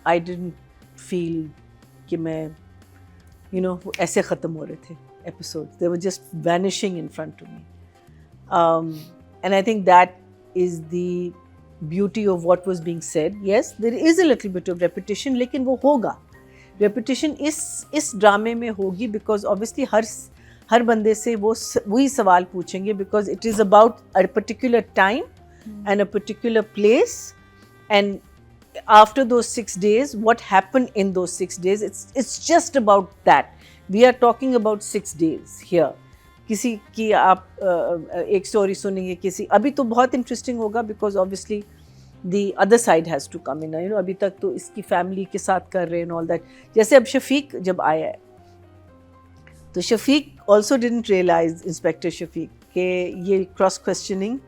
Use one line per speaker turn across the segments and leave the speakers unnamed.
I didn't feel कि मैं वो ऐसे ख़त्म हो रहे थे episode, they were just vanishing in front of me, and I think that is the beauty of what was being said. Yes, there is a little bit of repetition, लेकिन वो होगा. रेपिटेशन इस ड्रामे में होगी बिकॉज ऑब्वियसली हर बंदे से वही सवाल पूछेंगे, because it is about a particular time and a particular place, and after those 6 days what happened in those 6 days, it's just about that. We are talking about 6 days here. किसी की आप एक story सुनेंगे, किसी अभी तो बहुत interesting होगा because obviously the other side has to come in. अभी तक तो इसकी फैमिली के साथ कर रहे हैं and all that. जैसे अब शफीक जब आया है तो Shafiq also didn't realize, inspector Shafiq, कि ये क्रॉस क्वेश्चनिंग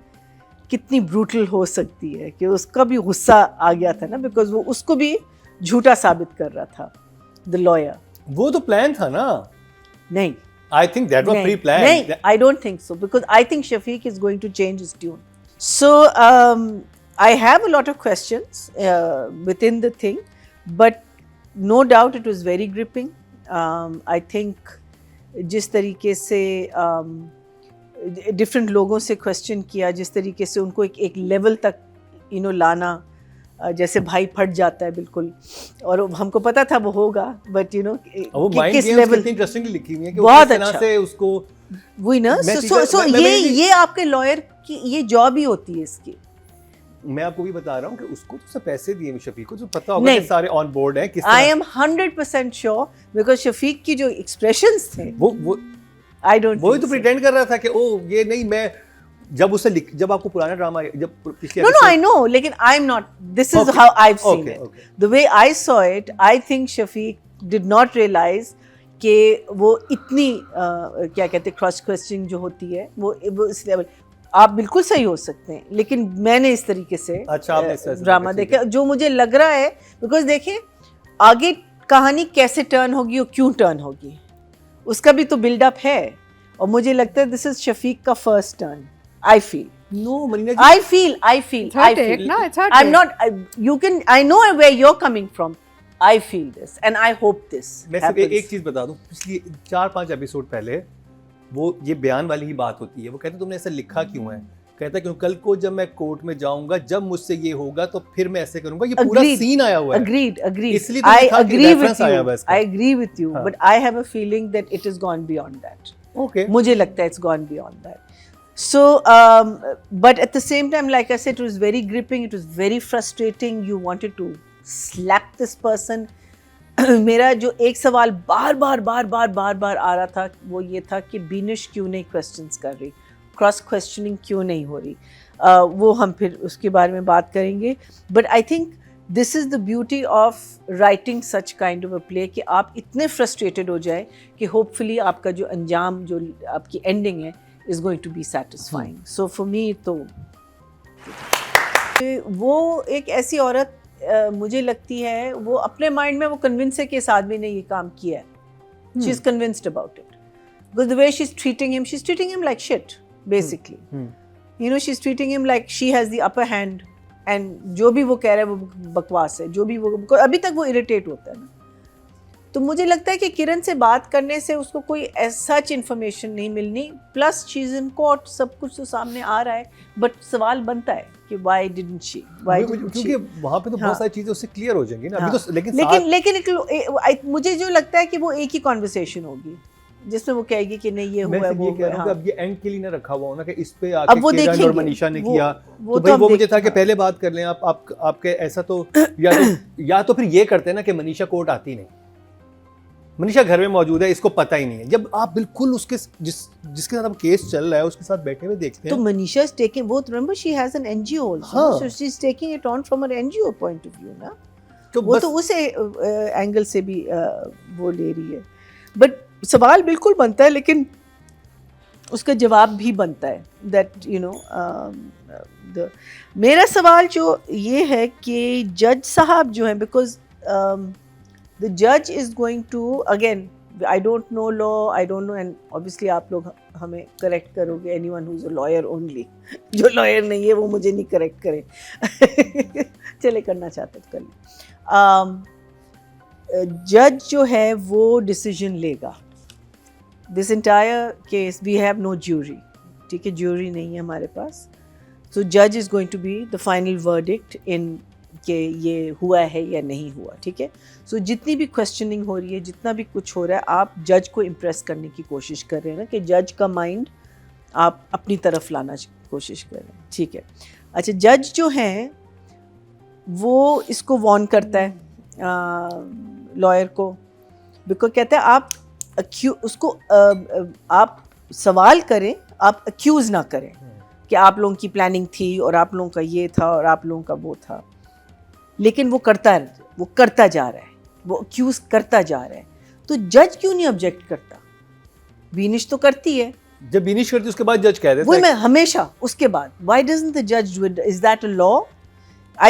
कितनी ब्रूटल हो सकती है, कि उसका भी गुस्सा आ गया था ना, बिकॉज वो उसको भी झूठा साबित कर रहा था, द लॉयर.
वो तो प्लान था ना.
नहीं,
I think that was pre plan.
नहीं, I don't think so, because I think Shafiq is going to change his tune. So I have a lot of questions within the thing, but no doubt it was very gripping. I think जिस तरीके से different लोगों से question किया, जिस तरीके से उनको एक लेवल तक लाना, जैसे भाई फट जाता है बिल्कुल, और हमको पता था वो होगा, बट
वो माइंड
किस
गेम्स
लेवल
कितनी इंटरेस्टिंग लिखी हुई है कि
बहुत
वो किस तरह
अच्छा
से उसको
वही ना. सो ये आपके लॉयर की ये जॉब ही होती है इसकी.
मैं आपको भी बता रहा हूँ कि उसको तो सब पैसे दिए शफीक को, तो पता होगा कि सारे ऑन बोर्ड हैं किस तरह.
I am 100% sure, because Shafiq की जो एक्सप्रेशंस थे
वो
आई डोंट,
वही तो प्रिटेंड कर रहा था कि ओ ये नहीं, मैं जब आपको पुराना ड्रामा जब पिछले
no I know, लेकिन I'm not, this is how I've seen it. The way I saw it, I think Shafiq did not realize कि वो इतनी क्या कहते हैं क्रॉस क्वेश्चनिंग जो होती है वो इस लेवल. आप बिल्कुल सही हो सकते हैं, लेकिन मैंने इस तरीके से ड्रामा देखा जो मुझे लग रहा है, बिकॉज देखें आगे कहानी कैसे टर्न होगी और क्यों टर्न होगी, उसका भी तो बिल्डअप है, और मुझे लगता है दिस इज शफीक का first turn. I feel.
No, Marina ji.
I feel.
No, it's her
I'm not. You can. I know where you're coming from. I feel this, and I hope this.
मैं सिर्फ एक चीज बता दूं, पिछली 4-5 episode पहले वो ये बयान वाली ही बात होती है. वो कहते तुमने ऐसा लिखा क्यों है? कहता क्यों कल को जब मैं कोर्ट में जाऊंगा, जब मुझसे ये होगा तो फिर मैं ऐसे करूंगा. ये पूरा सीन आया हुआ है.
Agreed.
इसलिए
I agree with you. I agree with you, but I have a feeling that it has gone beyond that.
Okay.
मुझे लगता है it's gone beyond that. So, but at the same time, like I said, it was very gripping. It was very frustrating. You wanted to slap this person. मेरा जो एक सवाल बार बार आ रहा था वो ये था कि बीनिश क्यों नहीं क्वेश्चंस कर रही, क्रॉस क्वेश्चनिंग क्यों नहीं हो रही. वो हम फिर उसके बारे में बात करेंगे. But I think this is the beauty of writing such kind of a play कि आप इतने फ्रस्ट्रेटेड हो जाए कि होपफुली आपका जो अंजाम, जो आपकी एंडिंग है, is going to be satisfying. So for me तो वो एक ऐसी औरत मुझे लगती है, वो अपने माइंड में वो कन्विंस है कि इस आदमी ने ये काम किया है. She is convinced about it because the way she's treating him like shit basically. She's treating him like she has the upper hand, and जो भी वो कह रहा है वो बकवास है. जो भी वो अभी तक वो इरिटेट होता है ना. तो मुझे लगता है कि किरण से बात करने से उसको कोई सच इन्फॉर्मेशन नहीं मिलनी. Plus she is in court, सब कुछ तो सामने आ रहा है, बट सवाल बनता है कि व्हाई डिडंट शी,
क्योंकि वहाँ पे तो बहुत सारी चीजें उससे क्लियर हो जाएंगी ना. अभी तो लेकिन
मुझे जो लगता है कि वो एक ही कॉन्वर्सेशन होगी जिसमें वो कहेगी कि नहीं ये हुआ है, वो
कह रहा हूं कि अब ये एंड के लिए ना रखा हुआ हो ना कि इस पे आके किरण और मनीषा ने किया, तो भाई वो मुझे था कि पहले बात कर लें. आपके ऐसा तो या तो फिर ये करते हैं ना कि मनीषा कोर्ट आती नहीं, मनीषा घर में मौजूद है, इसको पता ही नहीं है. जब आप बिल्कुल उसके जिसके साथ अब केस चल रहा है उसके साथ बैठे हुए देखते हैं,
तो मनीषा इज टेकिंग, वो remember she has an NGO also, so she is taking it on from her NGO point of view ना. तो वो तो उस एंगल से भी वो ले रही है. बट सवाल बिल्कुल बनता है, लेकिन उसका जवाब भी बनता है. दैट मेरा सवाल जो ये है कि जज साहब जो है, because the judge is going to, again, I don't know law, I don't know, and obviously आप लोग हमें correct करोगे, anyone who's a lawyer only. जो lawyer नहीं है वो मुझे नहीं correct करे. चले करना चाहते तो कर ले. Judge जो है वो decision लेगा. This entire case we have no jury. ठीक है, jury नहीं है हमारे पास. So judge is going to be the final verdict in कि ये हुआ है या नहीं हुआ. ठीक है. सो जितनी भी क्वेश्चनिंग हो रही है, जितना भी कुछ हो रहा है, आप जज को इम्प्रेस करने की कोशिश कर रहे हैं ना, कि जज का माइंड आप अपनी तरफ लाना कोशिश कर रहे हैं. ठीक है. अच्छा, जज जो हैं वो इसको वॉर्न करता है लॉयर को, बिकॉज कहता है आप उसको आप सवाल करें, आप अक्यूज़ ना करें कि आप लोगों की प्लानिंग थी और आप लोगों का ये था और आप लोगों का वो था. लेकिन वो करता जा रहा है, वो अक्यूज़ करता जा रहा है. तो जज क्यों नहीं ऑब्जेक्ट करता? बीनिश तो करती है.
जब बीनिश करती है उसके बाद जज कह देता है.
वही मैं हमेशा उसके बाद, व्हाई डजंट द जज do it? Is that a law? I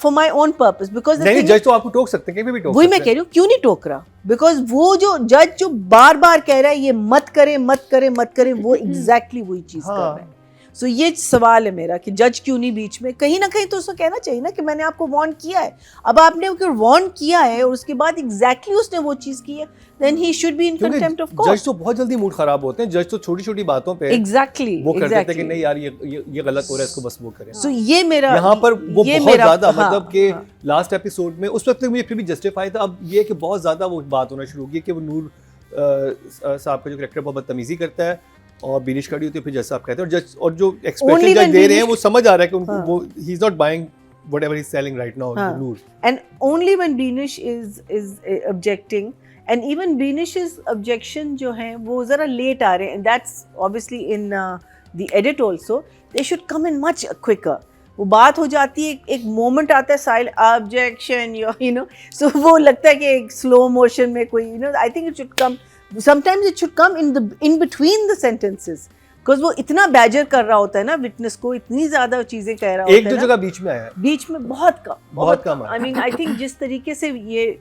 for my own purpose, because
नहीं, जज तो आपको टोक सकते हैं, कहीं भी टोक सकते हैं.
वही मैं कह रही हूँ, क्यों नहीं टोक रहा? बिकॉज वो जो जज जो बार बार कह रहा है ये मत करे मत करे मत करे, वो एग्जैक्टली वही चीज कर रहा है. सो ये सवाल है मेरा कि जज क्यों नहीं बीच में? कहीं ना कहीं तो उसको कहना चाहिए ना कि मैंने आपको वार्न किया है. अब आपने अगर वार्न किया है और उसके बाद एग्जैक्टली उसने वो चीज की है, then he should be in contempt of court.
जज तो बहुत जल्दी मूड खराब होते हैं. जज तो छोटी छोटी बातों पे
एग्जैक्टली
वो कर देते हैं कि नहीं यार ये गलत हो रहा है, इसको बस वो करें.
सो ये मेरा
यहाँ पर वो बहुत ज्यादा मतलब कि
हाँ.
लास्ट एपिसोड में उस वक्त मुझे फिर भी जस्टिफाई था. अब ये कि बहुत ज्यादा वो बात होना शुरू हो गई कि वो नूर साहब का जो कैरेक्टर बहुत बदतमीजी करता है और बीनिश खड़ी होती है, फिर जैसा आप कहते हैं, और जज और जो एक्सप्रेशन जज दे रहे हैं वो समझ आ रहा है कि उनको वो he is not buying whatever he is selling right now. Noor
and only when Beenish is objecting, and even Beenish's objection जो है वो ज़रा लेट आ रहे हैं, and that's obviously in the edit also. They should come in much quicker. वो बात हो जाती है, एक मोमेंट आता है साइल ऑब्जेक्शन, यू नो, सो वो लगता है कि एक स्लो मोशन में कोई, you know, I think it should come, sometimes it should come in between the sentences, because वो इतना बैजर कर रहा होता है ना विटनेस को, इतनी ज़्यादा चीज़ें कह रहा होता है.
एक दो जगह बीच में आया है,
बीच में बहुत कम. आई मीन आई थिंक जिस तरीके से ये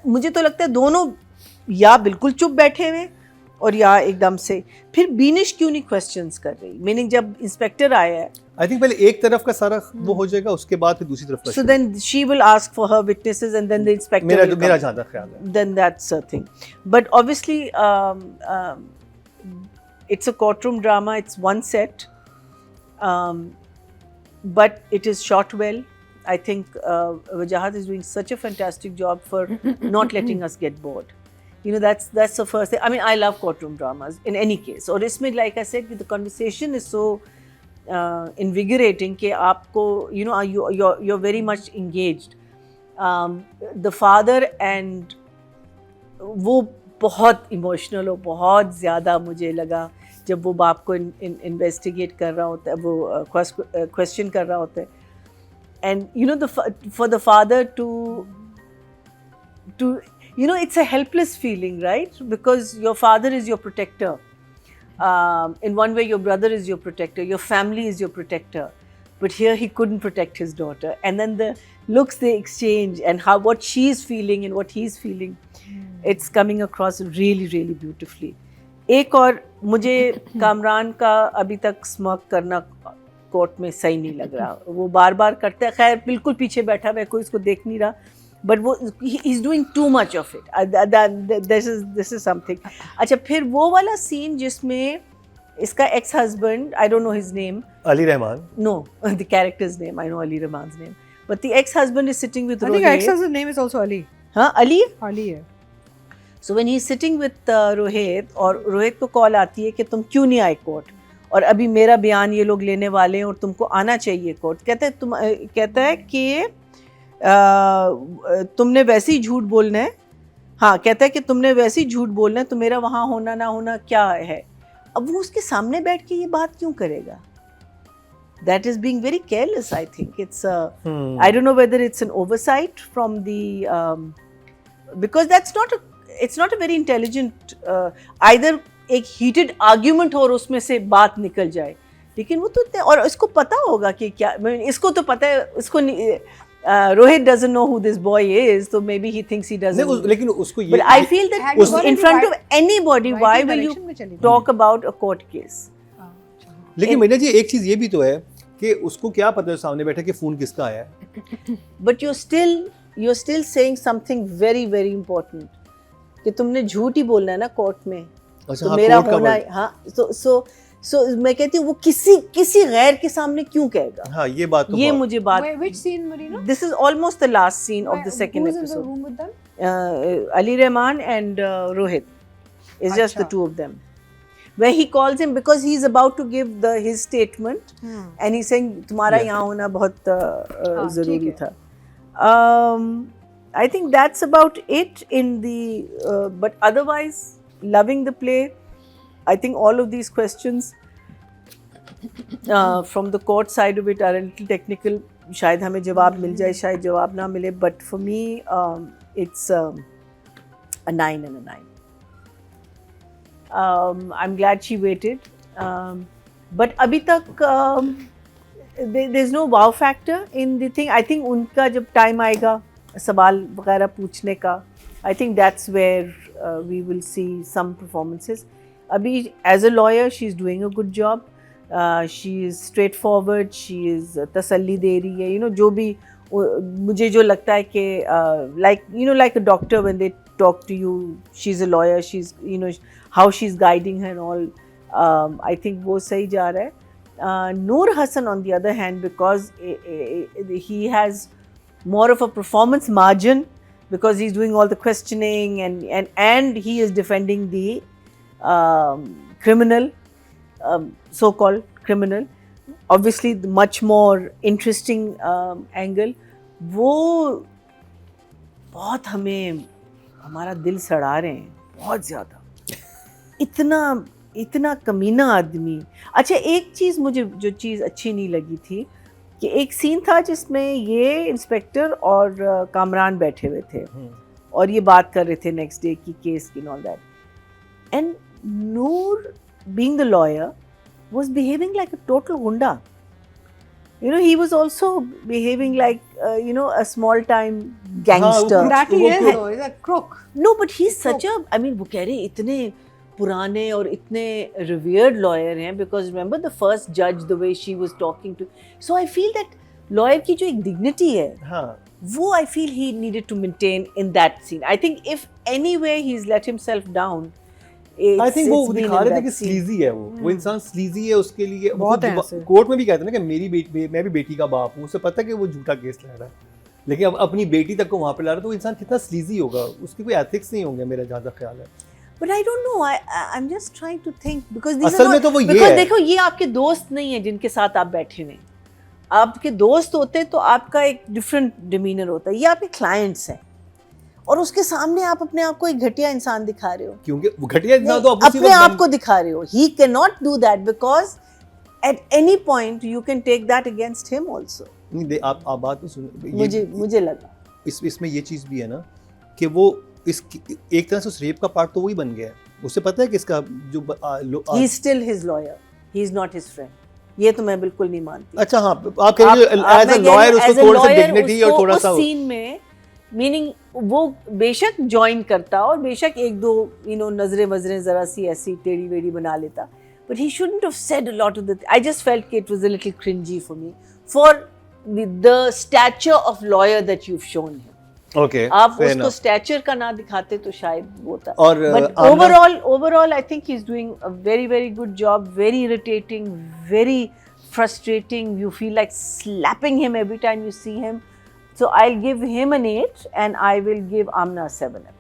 मुझे तो लगता है दोनों या बिल्कुल चुप बैठे हुए और या एकदम से. फिर बीनिश क्यों नहीं क्वेश्चंस कर रही? मीनिंग जब इंस्पेक्टर आया है,
आई थिंक पहले एक तरफ का सारा वो हो जाएगा, उसके बाद फिर दूसरी तरफ.
So then she will ask for her witnesses and then the inspector.
मेरा जहाँ तक ख्याल है,
then that's a thing. But obviously it's a courtroom drama, it's one set, but it is shot well. I think Wajahat is doing such a fantastic job for not letting us get bored. You know, that's the first thing. I mean, I love courtroom dramas in any case. Or isme, like I said, the conversation is so invigorating कि आपको, you know, you're very much engaged. The father and वो बहुत emotional और बहुत ज़्यादा मुझे लगा जब वो बाप को investigate कर रहा होता है, वो question कर रहा होता है. And you know, for the father to you know, it's a helpless feeling, right? Because your father is your protector. In one way, your brother is your protector, your family is your protector. But here he couldn't protect his daughter. And then the looks they exchange and what she's feeling and what he's feeling, it's coming across really, really beautifully. एक और मुझे कामरान का अभी तक smirk करना court में सही नहीं लग रहा. वो बार बार करता है, खैर बिल्कुल पीछे बैठा हुआ है, कोई इसको देख नहीं रहा, बट वो he is doing too much of it. This is something. अच्छा, फिर वो वाला सीन जिसमें इसका ex husband, I don't know his name,
Ali Rahman,
no the characters name, I know Ali Rahman's name, but the ex husband is sitting with Rohit.
I think ex-husband's name is also Ali.
हाँ, Ali
है.
So when he's sitting with Rohit, और रोहित को call आती है कि तुम क्यों नहीं आए कोर्ट, और अभी मेरा बयान ये लोग लेने वाले हैं और तुमको आना चाहिए कोर्ट. कहता है कि तुमने वैसे ही झूठ बोलना है. हाँ, कहता है कि तुमने वैसे ही झूठ बोलना है, तो मेरा वहाँ होना ना होना क्या है. अब वो उसके सामने बैठ के ये बात क्यों करेगा? That is being very careless, I think. It's I don't know whether it's an oversight from the because it's not a very intelligent either. एक हीटेड आर्ग्यूमेंट हो और उसमें से बात निकल जाए, लेकिन वो तो, और इसको पता होगा कि क्या, इसको तो पता है, इसको Rohit doesn't know who this boy is, so maybe he thinks he doesn't.
लेकिन उसको ये
But I feel that
Had you got
in
into
front
right-
of anybody, why
right
will you
direction में चली गई।
talk about a court case?
लेकिन मीना जी एक चीज ये भी तो है कि उसको क्या पता है सामने बैठे कि फोन किसका आया है।
But you're still saying something very very important कि तुमने झूठ ही बोलना है ना कोर्ट में।
अच्छा,
तो
हाँ,
मेरा
court का
होना
word।
हाँ so मैं कहती हूँ वो किसी गैर के सामने क्यों कहेगा?
हाँ ये बात तो
ये
बहुत-
मुझे बात
Which scene, Marina?
This is almost the last scene of the second
Who's in the
episode.
room with them?
Ali Rahman and Rohit. It's just the
Acha.
two of them. Where he calls him because he's about to give his statement and he's saying तुम्हारा
Yeah.
यहाँ होना बहुत ज़रूरी
ठीक है।
था. I think that's about it in the but otherwise loving the play. I think all of these questions from the court side of it are a little technical. शायद हमें जवाब मिल जाए, शायद जवाब ना मिले. But for me, it's a 9 and a 9. I'm glad she waited. But अभी तक there's no wow factor in the thing. I think उनका जब time आएगा सवाल वगैरह पूछने का, I think that's where we will see some performances. Abhi, as a lawyer, she's doing a good job. She is straightforward. She is तसल्ली दे रही है. You know, जो भी मुझे जो लगता है कि like a doctor when they talk to you, she's a lawyer. She's how she's guiding her and all. I think वो सही जा रहा है. Noor Hassan, on the other hand, because he has more of a performance margin because he's doing all the questioning and he is defending the criminal, so-called criminal. Obviously, the much more interesting angle. वो बहुत हमारा दिल सड़ा रहे हैं, बहुत ज़्यादा. इतना कमीना आदमी. अच्छा, एक चीज़ मुझे जो चीज़ अच्छी नहीं लगी थी कि एक सीन था जिसमें ये इंस्पेक्टर और कामरान बैठे हुए थे और ये बात कर रहे थे नेक्स्ट डे की केस की, all that. And Noor, being the lawyer, was behaving like a total gunda. He was also behaving like a small time gangster.
That he is though, he's a crook.
No, but he's such a, वो कह रहे इतने पुराने और इतने revered lawyer हैं, because remember the first judge, the way she was talking to. So I feel that lawyer की जो एक dignity है, वो I feel he needed to maintain in that scene. I think if anywhere he's let himself down,
I think वो दिखा रहे थे कि स्लीजी है वो इंसान स्लीजी है. उसके लिए कोर्ट में भी कहते हैं ना कि मैं भी बेटी का बाप हूँ, उसे पता है कि वो झूठा केस लड़ रहा है, लेकिन अब अपनी बेटी तक को वहाँ पे ला रहा है, तो वो इंसान कितना स्लीजी होगा, उसकी कोई एथिक्स नहीं होंगे, मेरा ज़्यादा ख्याल है.
But I don't know. I'm just trying to think because these
असल
are
में
not,
तो वो ये
because
है.
देखो, ये आपके दोस्त नहीं है जिनके साथ आप बैठे हुए. आपके दोस्त होते तो आपका एक डिफरेंट डिमीनर होता है. ये आपके क्लाइंट्स हैं और उसके सामने आप अपने आप को एक घटिया इंसान दिखा रहे हो,
क्योंकि घटिया इंसान तो
अपने आप को दिखा रहे हो. He cannot do that because at any point you can take that against him also.
नहीं, आप बात तो सुनो.
मुझे लगा
इसमें ये चीज़ भी है ना कि वो एक तरह से उस रेप का पार्ट तो वही बन गया है. उसे पता है कि इसका जो
he is still his lawyer, he is not his friend. ये तो मैं बिल्कुल नहीं मानती.
अच्छा, हाँ, आप कह रहे हो एज अ लॉयर उसको थोड़ा सा डिग्निटी और थोड़ा सा
सीन में, मीनिंग वो बेशक ज्वाइन करता और बेशक एक दो नजरें वजरें जरा सी ऐसी टेढ़ी वेढ़ी बना लेता, but he shouldn't have said a lot of the I just felt it was a little cringy for me for the stature of lawyer that you've shown him.
Okay,
आप उसको स्टैचर का ना दिखाते तो शायद वो था.
और
but overall I think he's doing a very very good job. Very irritating, very frustrating. You feel like slapping him every time you see him. So I'll give him an 8 and I will give Amna a 7.